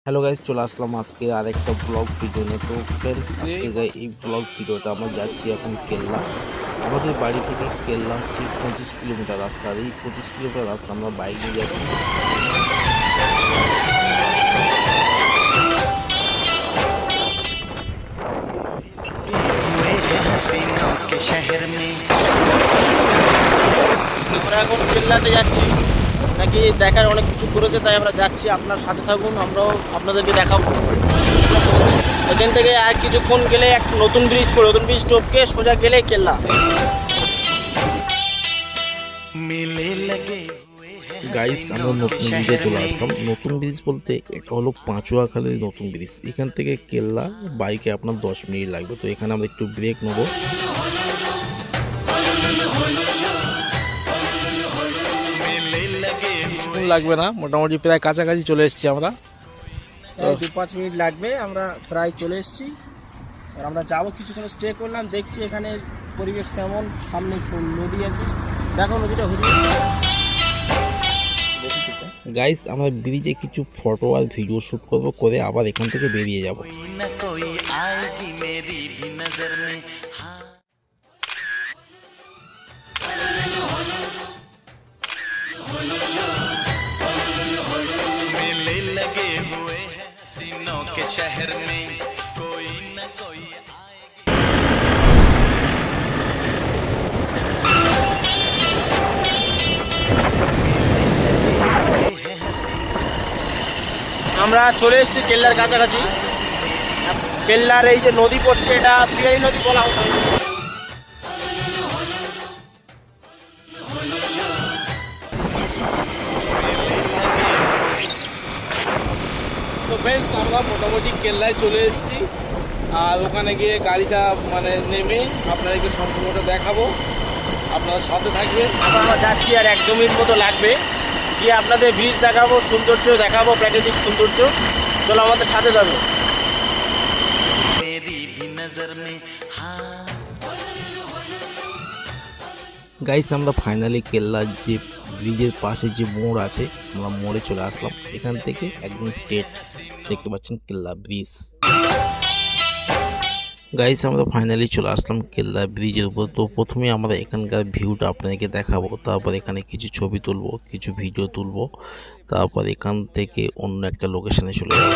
Hello guys, চলে আসলাম আজকে আরেকটা ব্লগ ভিডিও নিয়ে। তো ফ্রেন্ডস, আজকে এই ব্লগ ভিডিওটা আমরা যাচ্ছি এখন কেল্লা। আমাদের বাড়ি থেকে কেল্লা হচ্ছে 25 কিলোমিটার রাস্তা। আর এই 25 কিলোমিটার রাস্তা আমরা বাইক নিয়ে যাচ্ছি। আমরা এখন কেল্লাতে যাচ্ছি, নাকি দেখার অনেক কিছু করেছে, তাই আমরা যাচ্ছি। আপনার সাথে থাকুন, আমরাও আপনাদেরকে দেখাবো। এখান থেকে আর কিছুক্ষণ গেলে এক নতুন ব্রিজ পড়ে, নতুন ব্রিজ টপকে সোজা গেলে কেল্লা। গাইস, আমরা নতুন ব্রিজে চলে আসলাম। নতুন ব্রিজ বলতে এটা হলো পাঁচুয়াখালীর নতুন ব্রিজ। এখান থেকে কেল্লা বাইকে আপনার 10 মিনিট লাগবে। তো এখানে আমরা একটু ব্রেক নেবো। লাগবে না, মোটামুটি প্রায় কাছাকাছি চলে এসেছি আমরা। 2-5 মিনিট লাগবে, আমরা প্রায় চলে এসেছি। আর আমরা যাবো, কিছুক্ষণ স্টে করলাম, দেখছি এখানে পরিবেশ কেমন। সামনে নদী আছে, দেখো নদীটা ঘুরিয়ে। গাইস, আমরা ব্রিজে কিছু ফটো আর ভিডিও শ্যুট করবো, করে আবার এখান থেকে বেরিয়ে যাব। शहर में कोई न कोई আমরা চলে এসেছি কেল্লার কাছাকাছি। কেল্লার এই যে নদী পড়ছে, এটা পিয়ারি নদী বলা হয়। তো ফ্রেন্ডস, আমরা মোটামুটি কেল্লায় চলে এসেছি। আর ওখানে গিয়ে গাড়িটা নেমে আপনাদেরকে সম্পূর্ণটা দেখাবো। আপনার সাথে থাকবে। আমরা যাচ্ছি, আর 1-2 মিনিট মতো লাগবে। গিয়ে আপনাদের ব্রিজ দেখাবো, সৌন্দর্য দেখাবো, প্রাকৃতিক সৌন্দর্য। চলো আমাদের সাথে যাবে। গাইস, আমরা ফাইনালি কেল্লার যে ব্রিজের পাশে যে মোড় আছে, আমরা মোড়ে চলে আসলাম। এখান থেকে একদম স্ট্রেট দেখতে পাচ্ছেন কেল্লা ব্রিজ। গাইস, আমরা ফাইনালি চলে আসলাম কেল্লা ব্রিজের উপর। তো প্রথমে আমরা এখানকার ভিউটা আপনাদেরকে দেখাবো, তারপর এখানে কিছু ছবি তুলবো, কিছু ভিডিও তুলবো, তারপর এখান থেকে অন্য একটা লোকেশনে চলে যাবো।